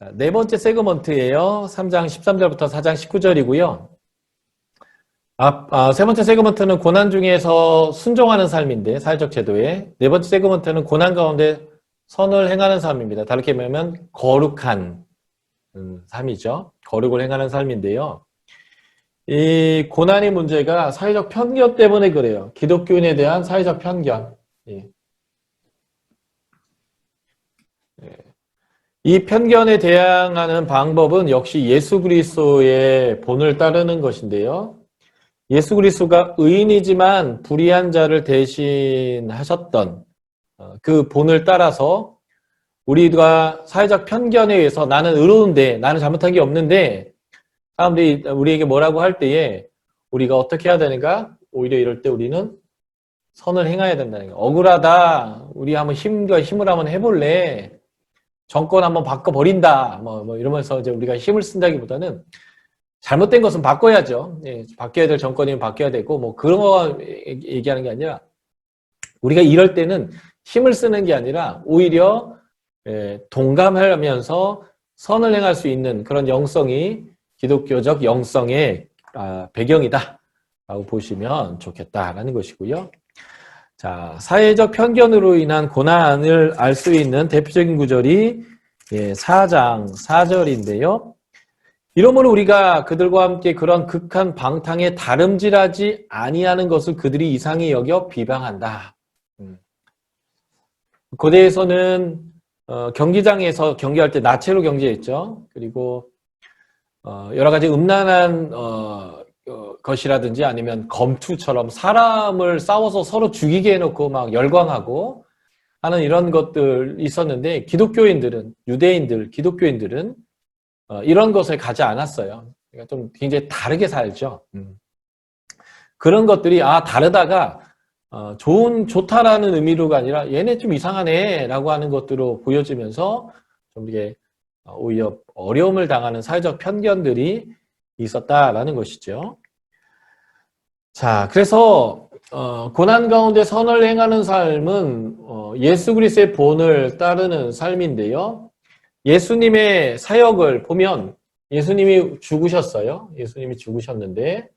자, 네 번째 세그먼트예요. 3장 13절부터 4장 19절이고요. 세 번째 세그먼트는 고난 중에서 순종하는 삶인데, 사회적 제도에. 네 번째 세그먼트는 고난 가운데 선을 행하는 삶입니다. 다르게 말하면 거룩한 삶이죠. 거룩을 행하는 삶인데요. 이 고난의 문제가 사회적 편견 때문에 그래요. 기독교인에 대한 사회적 편견. 예. 이 편견에 대항하는 방법은 역시 예수 그리스도의 본을 따르는 것인데요. 예수 그리스도가 의인이지만 불의한 자를 대신하셨던 그 본을 따라서 우리가 사회적 편견에 의해서 나는 의로운데 나는 잘못한 게 없는데 사람들이 우리에게 뭐라고 할 때에 우리가 어떻게 해야 되는가? 오히려 이럴 때 우리는 선을 행해야 된다는 거예요. 억울하다. 우리 한번 힘과 힘을 한번 해볼래. 정권 한번 바꿔버린다. 뭐 이러면서 이제 우리가 힘을 쓴다기보다는 잘못된 것은 바꿔야죠. 예, 바뀌어야 될 정권이면 바뀌어야 되고, 뭐 그런 거 얘기하는 게 아니라 우리가 이럴 때는 힘을 쓰는 게 아니라 오히려 동감하면서 선을 행할 수 있는 그런 영성이 기독교적 영성의 배경이다 라고 보시면 좋겠다라는 것이고요. 자, 사회적 편견으로 인한 고난을 알 수 있는 대표적인 구절이 4장 4절인데요. 이러므로 우리가 그들과 함께 그런 극한 방탕에 다름질하지 아니하는 것을 그들이 이상히 여겨 비방한다. 고대에서는 경기장에서 경기할 때 나체로 경기했죠. 그리고 여러 가지 음란한 것이라든지 아니면 검투처럼 사람을 싸워서 서로 죽이게 해놓고 막 열광하고 하는 이런 것들 있었는데 기독교인들은 유대인들, 기독교인들은 이런 것을 가지 않았어요. 그러니까 좀 굉장히 다르게 살죠. 그런 것들이 다르다가 좋다라는 의미로가 아니라 얘네 좀 이상하네 라고 하는 것들로 보여지면서 좀 이게 오히려 어려움을 당하는 사회적 편견들이 있었다라는 것이죠. 자, 그래서 고난 가운데 선을 행하는 삶은 예수 그리스도의 본을 따르는 삶인데요. 예수님의 사역을 보면 예수님이 죽으셨어요. 예수님이 죽으셨는데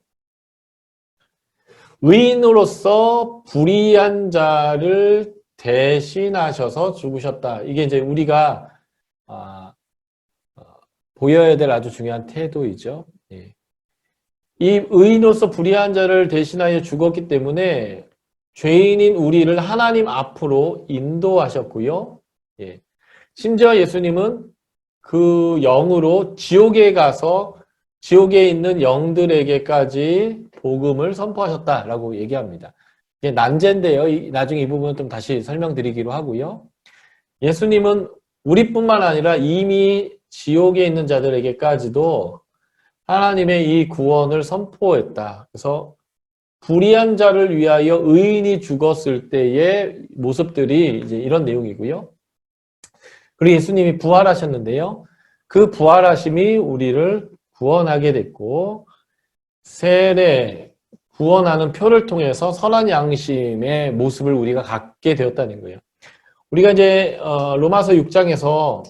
의인으로서 불의한 자를 대신하셔서 죽으셨다. 이게 이제 우리가 보여야 될 아주 중요한 태도이죠. 예. 이 의인으로서 불의한 자를 대신하여 죽었기 때문에 죄인인 우리를 하나님 앞으로 인도하셨고요. 예. 심지어 예수님은 그 영으로 지옥에 가서 지옥에 있는 영들에게까지 복음을 선포하셨다라고 얘기합니다. 이게 난제인데요. 나중에 이 부분은 좀 다시 설명드리기로 하고요. 예수님은 우리뿐만 아니라 이미 지옥에 있는 자들에게까지도 하나님의 이 구원을 선포했다. 그래서 불의한 자를 위하여 의인이 죽었을 때의 모습들이 이제 이런 내용이고요. 그리고 예수님이 부활하셨는데요. 그 부활하심이 우리를 구원하게 됐고 세례 구원하는 표를 통해서 선한 양심의 모습을 우리가 갖게 되었다는 거예요. 우리가 이제 로마서 6장에서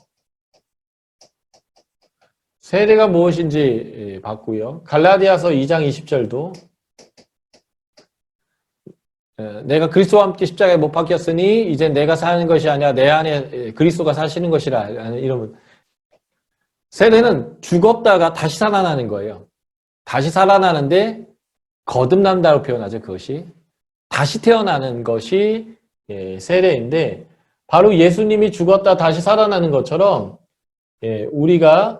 세례가 무엇인지 봤고요. 갈라디아서 2장 20절도 내가 그리스도와 함께 십자가에 못 박혔으니 이제 내가 사는 것이 아니라 내 안에 그리스도가 사시는 것이라 이러면 세례는 죽었다가 다시 살아나는 거예요. 다시 살아나는데 거듭난다고 표현하죠. 그것이 다시 태어나는 것이 세례인데 바로 예수님이 죽었다 다시 살아나는 것처럼 우리가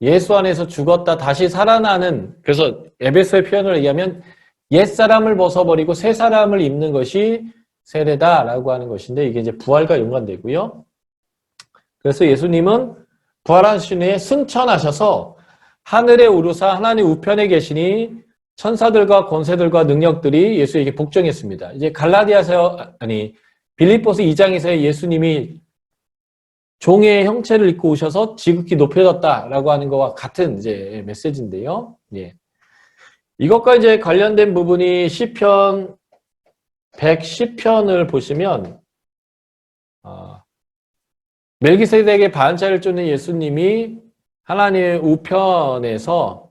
예수 안에서 죽었다 다시 살아나는, 그래서 에베소의 표현을 얘기하면 옛사람을 벗어버리고 새 사람을 입는 것이 세례다라고 하는 것인데 이게 이제 부활과 연관되고요. 그래서 예수님은 부활하신 후에 승천하셔서 하늘에 오르사 하나님 우편에 계시니 천사들과 권세들과 능력들이 예수에게 복종했습니다. 이제 빌립보서 2장에서 예수님이 종의 형체를 입고 오셔서 지극히 높여졌다라고 하는 것과 같은 이제 메시지인데요. 예. 이것과 이제 관련된 부분이 시편 110편을 보시면 멜기세덱의 반차를 쫓는 예수님이 하나님의 우편에서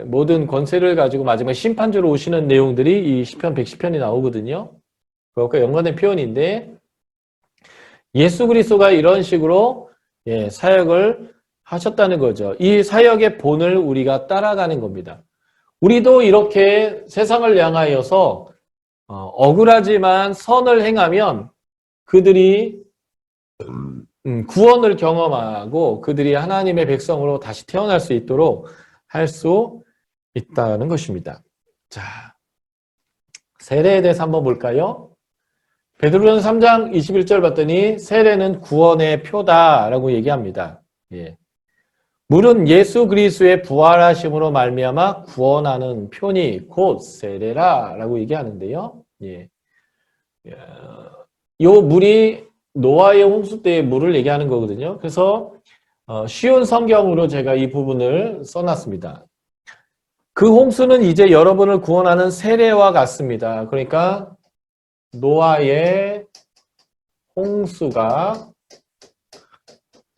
모든 권세를 가지고 마지막에 심판주로 오시는 내용들이 이 시편 110편이 나오거든요. 그것과 연관된 표현인데 예수 그리스도가 이런 식으로 사역을 하셨다는 거죠. 이 사역의 본을 우리가 따라가는 겁니다. 우리도 이렇게 세상을 향하여서 억울하지만 선을 행하면 그들이 구원을 경험하고 그들이 하나님의 백성으로 다시 태어날 수 있도록 할 수 있다는 것입니다. 자, 세례에 대해서 한번 볼까요? 베드로전서 3장 21절 봤더니 세례는 구원의 표다라고 얘기합니다. 예. 물은 예수 그리스도의 부활하심으로 말미암아 구원하는 표니 곧 세례라라고 얘기하는데요. 예. 요 물이 노아의 홍수 때의 물을 얘기하는 거거든요. 그래서 쉬운 성경으로 제가 이 부분을 써놨습니다. 그 홍수는 이제 여러분을 구원하는 세례와 같습니다. 그러니까 노아의 홍수가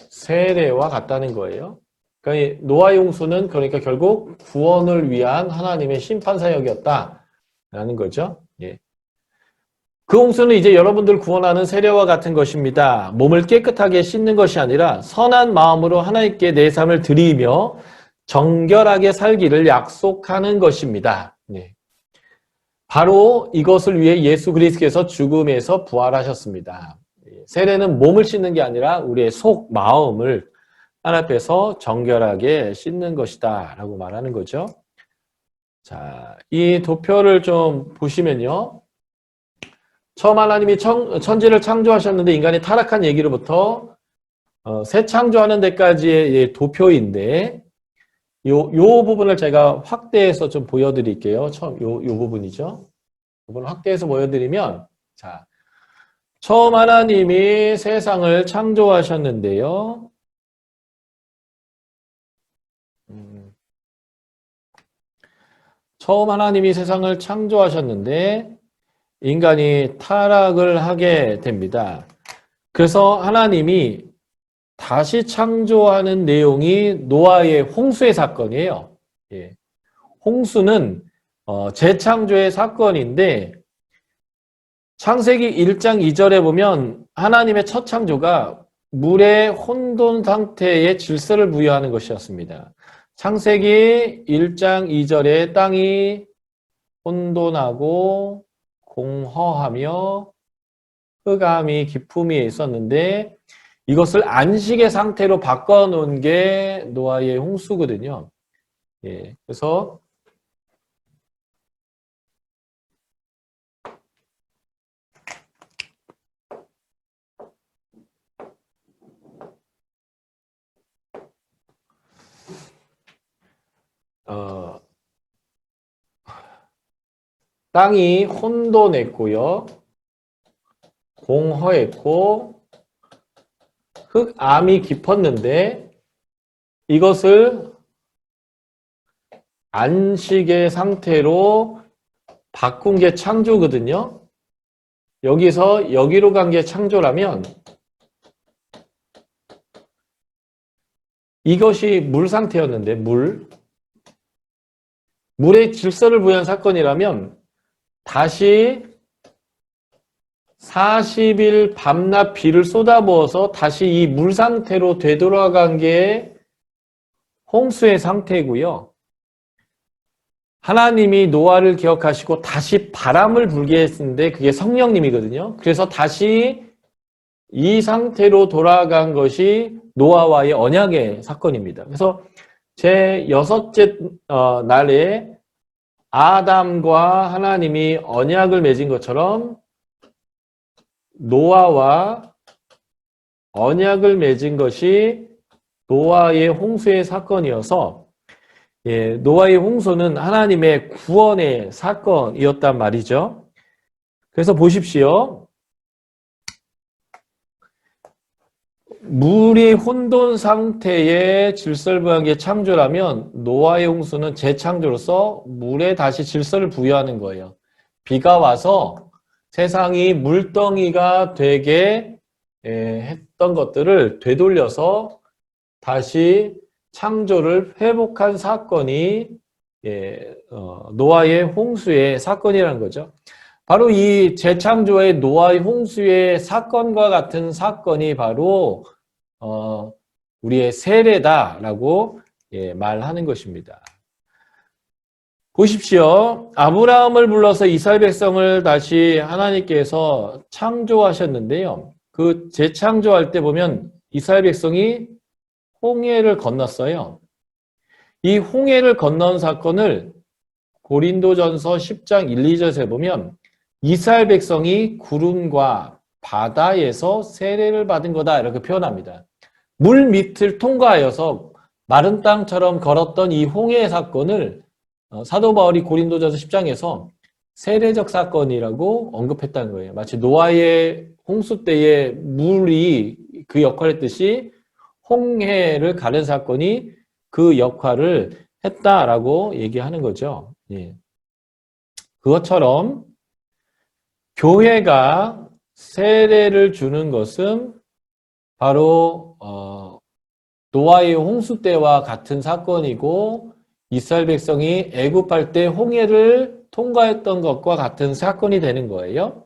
세례와 같다는 거예요. 그러니까 노아의 홍수는 그러니까 결국 구원을 위한 하나님의 심판 사역이었다라는 거죠. 예. 그 홍수는 이제 여러분들 구원하는 세례와 같은 것입니다. 몸을 깨끗하게 씻는 것이 아니라 선한 마음으로 하나님께 내 삶을 드리며 정결하게 살기를 약속하는 것입니다. 네. 바로 이것을 위해 예수 그리스도께서 죽음에서 부활하셨습니다. 세례는 몸을 씻는 게 아니라 우리의 속, 마음을 하나님 앞에서 정결하게 씻는 것이다 라고 말하는 거죠. 자, 이 도표를 좀 보시면요. 처음 하나님이 천지를 창조하셨는데 인간이 타락한 얘기로부터 새 창조하는 데까지의 도표인데 요 부분을 제가 확대해서 좀 보여드릴게요. 처음 요 부분이죠. 부분을 확대해서 보여드리면 자, 처음 하나님이 세상을 창조하셨는데요. 처음 하나님이 세상을 창조하셨는데 인간이 타락을 하게 됩니다. 그래서 하나님이 다시 창조하는 내용이 노아의 홍수의 사건이에요. 예. 홍수는 재창조의 사건인데 창세기 1장 2절에 보면 하나님의 첫 창조가 물의 혼돈 상태의 질서를 부여하는 것이었습니다. 창세기 1장 2절에 땅이 혼돈하고 공허하며 흑암이 깊음이 있었는데 이것을 안식의 상태로 바꿔놓은 게 노아의 홍수거든요. 예, 그래서 땅이 혼돈했고요. 공허했고 흑암이 깊었는데 이것을 안식의 상태로 바꾼 게 창조거든요. 여기서 여기로 간 게 창조라면 이것이 물 상태였는데 물의 질서를 부여한 사건이라면 다시 40일 밤낮 비를 쏟아부어서 다시 이 물 상태로 되돌아간 게 홍수의 상태고요. 하나님이 노아를 기억하시고 다시 바람을 불게 했는데 그게 성령님이거든요. 그래서 다시 이 상태로 돌아간 것이 노아와의 언약의 사건입니다. 그래서 제 6째 날에 아담과 하나님이 언약을 맺은 것처럼 노아와 언약을 맺은 것이 노아의 홍수의 사건이어서 노아의 홍수는 하나님의 구원의 사건이었단 말이죠. 그래서 보십시오. 물이 혼돈 상태의 질서를 부여한 게 창조라면 노아의 홍수는 재창조로서 물에 다시 질서를 부여하는 거예요. 비가 와서 세상이 물덩이가 되게 했던 것들을 되돌려서 다시 창조를 회복한 사건이 노아의 홍수의 사건이라는 거죠. 바로 이 재창조의 노아의 홍수의 사건과 같은 사건이 바로 우리의 세례다라고 말하는 것입니다. 보십시오. 아브라함을 불러서 이스라엘 백성을 다시 하나님께서 창조하셨는데요. 그 재창조할 때 보면 이스라엘 백성이 홍해를 건넜어요. 이 홍해를 건넌 사건을 고린도전서 10장 1, 2절에 보면 이스라엘 백성이 구름과 바다에서 세례를 받은 거다 이렇게 표현합니다. 물 밑을 통과하여서 마른 땅처럼 걸었던 이 홍해 사건을 사도 바울이 고린도전서 10장에서 세례적 사건이라고 언급했다는 거예요. 마치 노아의 홍수 때의 물이 그 역할을 했듯이 홍해를 가른 사건이 그 역할을 했다라고 얘기하는 거죠. 예. 그것처럼 교회가 세례를 주는 것은 바로 노아의 홍수 때와 같은 사건이고 이스라엘 백성이 애굽할 때 홍해를 통과했던 것과 같은 사건이 되는 거예요.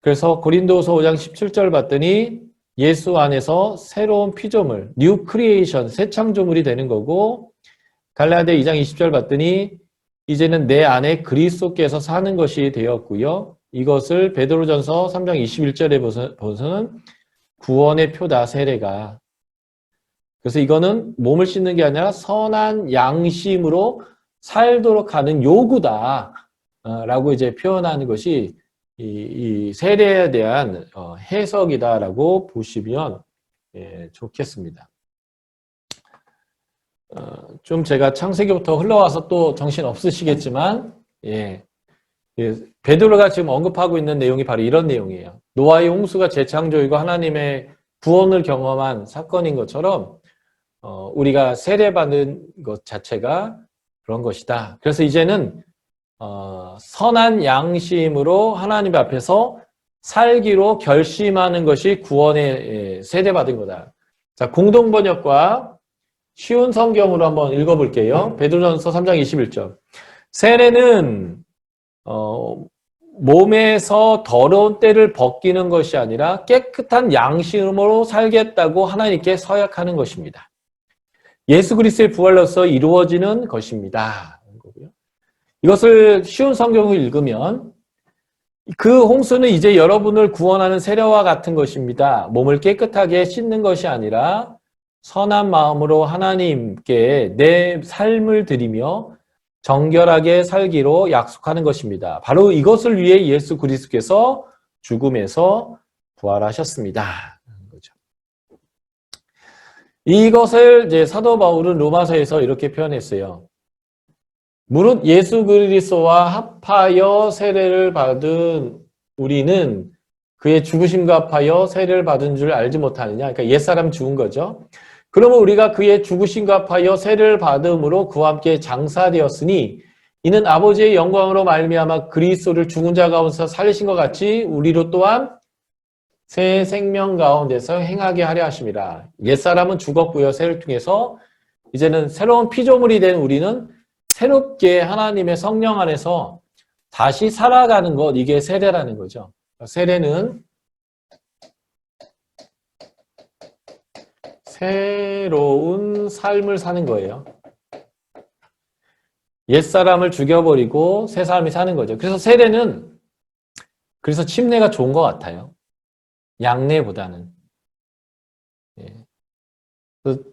그래서 고린도서 5장 17절 봤더니 예수 안에서 새로운 피조물, 뉴 크리에이션, 새 창조물이 되는 거고 갈라디아 2장 20절 봤더니 이제는 내 안에 그리스도께서 사는 것이 되었고요. 이것을 베드로전서 3장 21절에 보서는 구원의 표다, 세례가. 그래서 이거는 몸을 씻는 게 아니라 선한 양심으로 살도록 하는 요구다 라고 이제 표현하는 것이 이 세례에 대한 해석이다라고 보시면 좋겠습니다. 좀 제가 창세기부터 흘러와서 또 정신 없으시겠지만 베드로가 지금 언급하고 있는 내용이 바로 이런 내용이에요. 노아의 홍수가 재창조이고 하나님의 구원을 경험한 사건인 것처럼 우리가 세례받는 것 자체가 그런 것이다. 그래서 이제는 선한 양심으로 하나님 앞에서 살기로 결심하는 것이 구원의 세례받은 거다. 자, 공동번역과 쉬운 성경으로 한번 읽어볼게요. 베드로전서 3장 21절. 세례는 몸에서 더러운 때를 벗기는 것이 아니라 깨끗한 양심으로 살겠다고 하나님께 서약하는 것입니다. 예수 그리스도의 부활로서 이루어지는 것입니다. 이것을 쉬운 성경을 읽으면 그 홍수는 이제 여러분을 구원하는 세례와 같은 것입니다. 몸을 깨끗하게 씻는 것이 아니라 선한 마음으로 하나님께 내 삶을 드리며 정결하게 살기로 약속하는 것입니다. 바로 이것을 위해 예수 그리스도께서 죽음에서 부활하셨습니다. 이것을 이제 사도 바울은 로마서에서 이렇게 표현했어요. 무릇 예수 그리스도와 합하여 세례를 받은 우리는 그의 죽으심과 합하여 세례를 받은 줄 알지 못하느냐. 그러니까 옛사람 죽은 거죠. 그러면 우리가 그의 죽으심과 합하여 세례를 받음으로 그와 함께 장사되었으니 이는 아버지의 영광으로 말미암아 그리스도를 죽은 자 가운데서 살리신 것 같이 우리로 또한 새 생명 가운데서 행하게 하려 하심이라. 옛사람은 죽었고요. 세례를 통해서 이제는 새로운 피조물이 된 우리는 새롭게 하나님의 성령 안에서 다시 살아가는 것, 이게 세례라는 거죠. 세례는 새로운 삶을 사는 거예요. 옛사람을 죽여버리고 새 사람이 사는 거죠. 그래서 세례는 그래서 침례가 좋은 것 같아요. 양례보다는.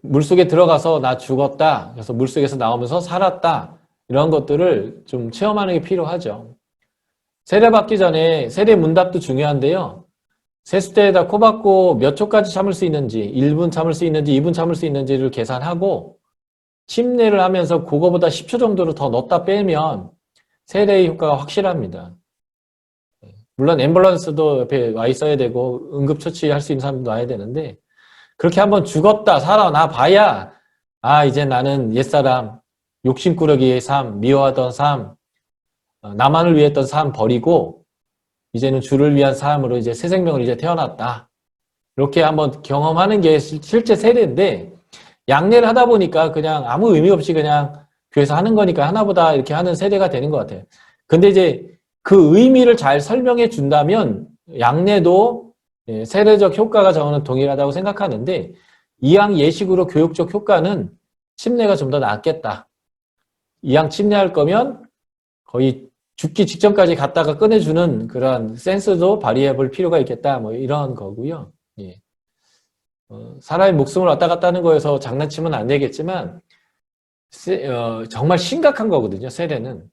물속에 들어가서 나 죽었다. 그래서 물속에서 나오면서 살았다. 이런 것들을 좀 체험하는 게 필요하죠. 세례 받기 전에 세례 문답도 중요한데요. 세수대에다 코 박고 몇 초까지 참을 수 있는지, 1분 참을 수 있는지, 2분 참을 수 있는지를 계산하고 침례를 하면서 그거보다 10초 정도를 더 넣었다 빼면 세례의 효과가 확실합니다. 물론 앰뷸런스도 옆에 와 있어야 되고 응급처치할 수 있는 사람도 와야 되는데 그렇게 한번 죽었다 살아나 봐야 이제 나는 옛사람, 욕심꾸러기의 삶, 미워하던 삶, 나만을 위했던 삶 버리고 이제는 주를 위한 삶으로 이제 새 생명을 이제 태어났다. 이렇게 한번 경험하는 게 실제 세례인데, 양례를 하다 보니까 그냥 아무 의미 없이 그냥 교회에서 하는 거니까 하나보다 이렇게 하는 세례가 되는 것 같아요. 근데 이제 그 의미를 잘 설명해 준다면 양례도 세례적 효과가 저는 동일하다고 생각하는데, 이양 예식으로 교육적 효과는 침례가 좀 더 낫겠다. 이양 침례할 거면 거의 죽기 직전까지 갔다가 꺼내주는 그런 센스도 발휘해 볼 필요가 있겠다. 뭐 이런 거고요. 예. 사람의 목숨을 왔다 갔다 하는 거에서 장난치면 안 되겠지만, 정말 심각한 거거든요, 세례는.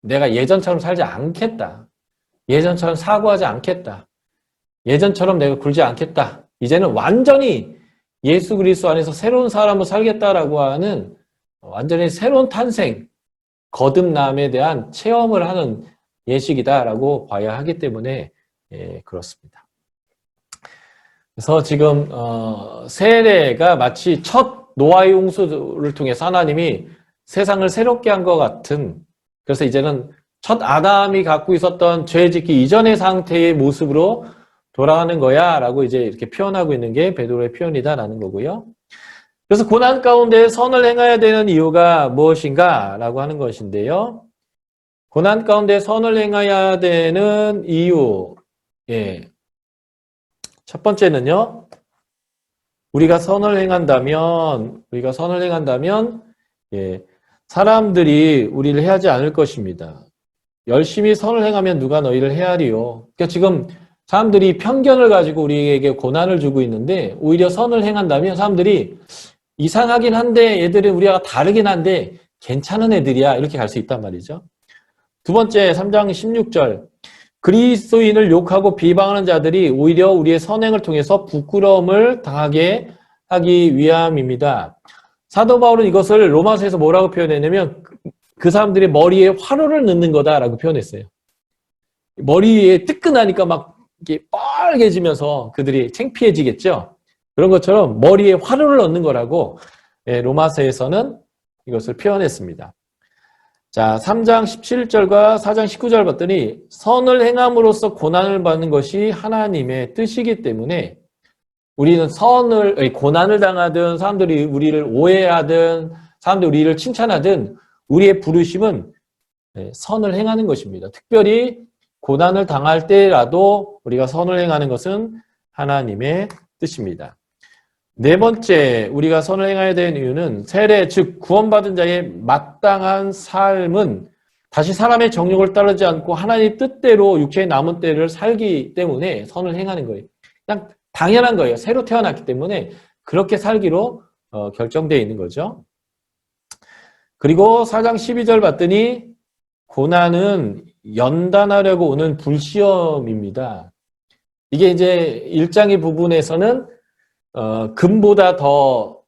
내가 예전처럼 살지 않겠다. 예전처럼 사고하지 않겠다. 예전처럼 내가 굴지 않겠다. 이제는 완전히 예수 그리스도 안에서 새로운 사람으로 살겠다라고 하는 완전히 새로운 탄생, 거듭남에 대한 체험을 하는 예식이다라고 봐야 하기 때문에 그렇습니다. 그래서 지금 세례가 마치 첫 노아의 홍수를 통해서 하나님이 세상을 새롭게 한 것 같은, 그래서 이제는 첫 아담이 갖고 있었던 죄 짓기 이전의 상태의 모습으로 돌아가는 거야 라고 이제 이렇게 표현하고 있는 게 베드로의 표현이다라는 거고요. 그래서 고난 가운데 선을 행해야 되는 이유가 무엇인가 라고 하는 것인데요. 고난 가운데 선을 행해야 되는 이유, 첫 번째는요, 우리가 선을 행한다면, 사람들이 우리를 해하지 않을 것입니다. 열심히 선을 행하면 누가 너희를 해하리요. 그러니까 지금 사람들이 편견을 가지고 우리에게 고난을 주고 있는데, 오히려 선을 행한다면 사람들이 이상하긴 한데, 얘들은 우리가 다르긴 한데, 괜찮은 애들이야. 이렇게 갈 수 있단 말이죠. 두 번째, 3장 16절. 그리스도인을 욕하고 비방하는 자들이 오히려 우리의 선행을 통해서 부끄러움을 당하게 하기 위함입니다. 사도 바울은 이것을 로마서에서 뭐라고 표현했냐면 그 사람들의 머리에 화로를 넣는 거다라고 표현했어요. 머리에 뜨끈하니까 막 이렇게 빨개지면서 그들이 창피해지겠죠. 그런 것처럼 머리에 화로를 넣는 거라고 로마서에서는 이것을 표현했습니다. 자, 3장 17절과 4장 19절 봤더니 선을 행함으로써 고난을 받는 것이 하나님의 뜻이기 때문에 우리는 고난을 당하든 사람들이 우리를 오해하든 사람들이 우리를 칭찬하든 우리의 부르심은 선을 행하는 것입니다. 특별히 고난을 당할 때라도 우리가 선을 행하는 것은 하나님의 뜻입니다. 네 번째, 우리가 선을 행해야 되는 이유는 세례, 즉 구원받은 자의 마땅한 삶은 다시 사람의 정욕을 따르지 않고 하나님의 뜻대로 육체의 남은 때를 살기 때문에 선을 행하는 거예요. 그냥 당연한 거예요. 새로 태어났기 때문에 그렇게 살기로 결정되어 있는 거죠. 그리고 4장 12절 봤더니 고난은 연단하려고 오는 불시험입니다. 이게 이제 1장의 부분에서는 금보다 더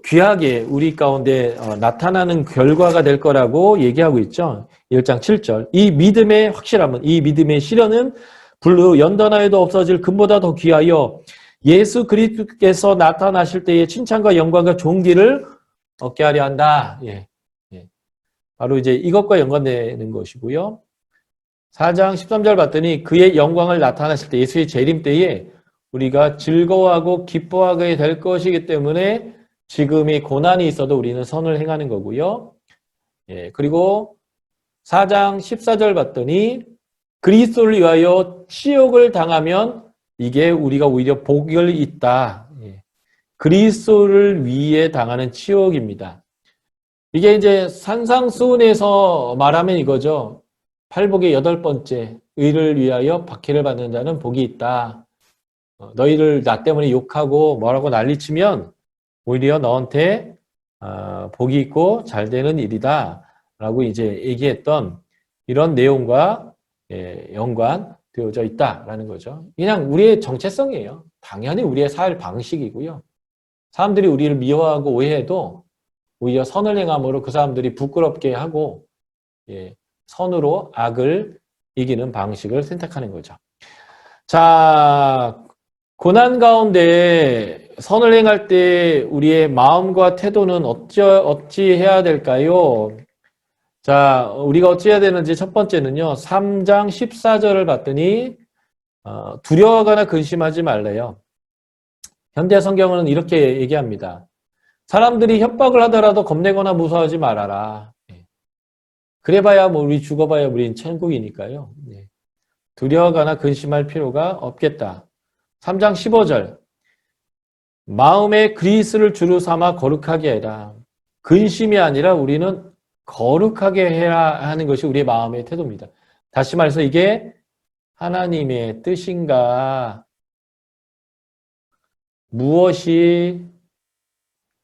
귀하게 우리 가운데 나타나는 결과가 될 거라고 얘기하고 있죠. 1장 7절. 이 믿음의 확실함은, 이 믿음의 실현은 불로 연단하여도 없어질 금보다 더 귀하여 예수 그리스도께서 나타나실 때의 칭찬과 영광과 존귀를 얻게 하려 한다. 바로 이제 이것과 연관되는 것이고요. 4장 13절 봤더니 그의 영광을 나타나실 때, 예수의 재림 때에 우리가 즐거워하고 기뻐하게 될 것이기 때문에 지금이 고난이 있어도 우리는 선을 행하는 거고요. 그리고 4장 14절 봤더니 그리스도를 위하여 치욕을 당하면 이게 우리가 오히려 복을 있다. 그리스도를 위해 당하는 치욕입니다. 이게 이제 산상수훈에서 말하면 이거죠. 팔복의 8번째, 의를 위하여 박해를 받는 자는 복이 있다. 너희를 나 때문에 욕하고 뭐라고 난리치면 오히려 너한테 복이 있고 잘 되는 일이다 라고 이제 얘기했던 이런 내용과 연관되어져 있다라는 거죠. 그냥 우리의 정체성이에요. 당연히 우리의 살 방식이고요. 사람들이 우리를 미워하고 오해해도 오히려 선을 행함으로 그 사람들이 부끄럽게 하고 선으로 악을 이기는 방식을 선택하는 거죠. 자, 고난 가운데 선을 행할 때 우리의 마음과 태도는 어찌 해야 될까요? 자, 우리가 어찌 해야 되는지 첫 번째는요. 3장 14절을 봤더니 두려워하거나 근심하지 말래요. 현대 성경은 이렇게 얘기합니다. 사람들이 협박을 하더라도 겁내거나 무서워하지 말아라. 그래봐야 뭐 우리 죽어봐야 우린 천국이니까요. 두려워하거나 근심할 필요가 없겠다. 3장 15절. 마음에 그리스를 주로 삼아 거룩하게 해라. 근심이 아니라 우리는 거룩하게 해야 하는 것이 우리의 마음의 태도입니다. 다시 말해서 이게 하나님의 뜻인가? 무엇이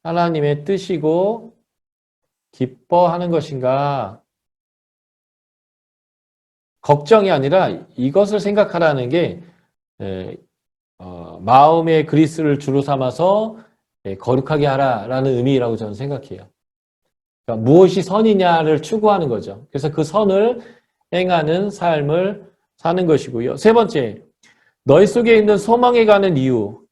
하나님의 뜻이고 기뻐하는 것인가? 걱정이 아니라 이것을 생각하라는 게 마음의 그리스를 주로 삼아서 거룩하게 하라라는 의미라고 저는 생각해요. 그러니까 무엇이 선이냐를 추구하는 거죠. 그래서 그 선을 행하는 삶을 사는 것이고요. 세 번째, 너희 속에 있는 소망에 가는 이유.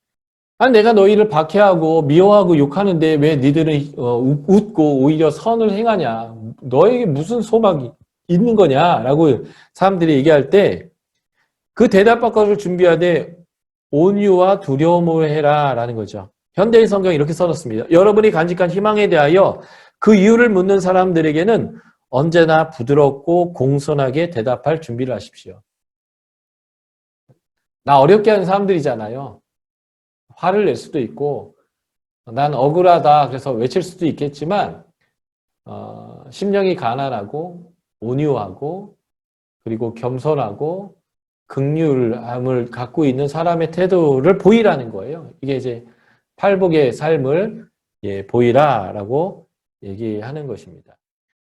아니, 내가 너희를 박해하고 미워하고 욕하는데 왜 니들은 웃고 오히려 선을 행하냐. 너에게 무슨 소망이 있는 거냐라고 사람들이 얘기할 때 그 대답받고를 준비하되 온유와 두려움을 해라라는 거죠. 현대인 성경이 이렇게 써놨습니다. 여러분이 간직한 희망에 대하여 그 이유를 묻는 사람들에게는 언제나 부드럽고 공손하게 대답할 준비를 하십시오. 나 어렵게 하는 사람들이잖아요. 화를 낼 수도 있고 난 억울하다 그래서 외칠 수도 있겠지만 심령이 가난하고 온유하고 그리고 겸손하고 긍휼함을 갖고 있는 사람의 태도를 보이라는 거예요. 이게 이제 팔복의 삶을 보이라라고 얘기하는 것입니다.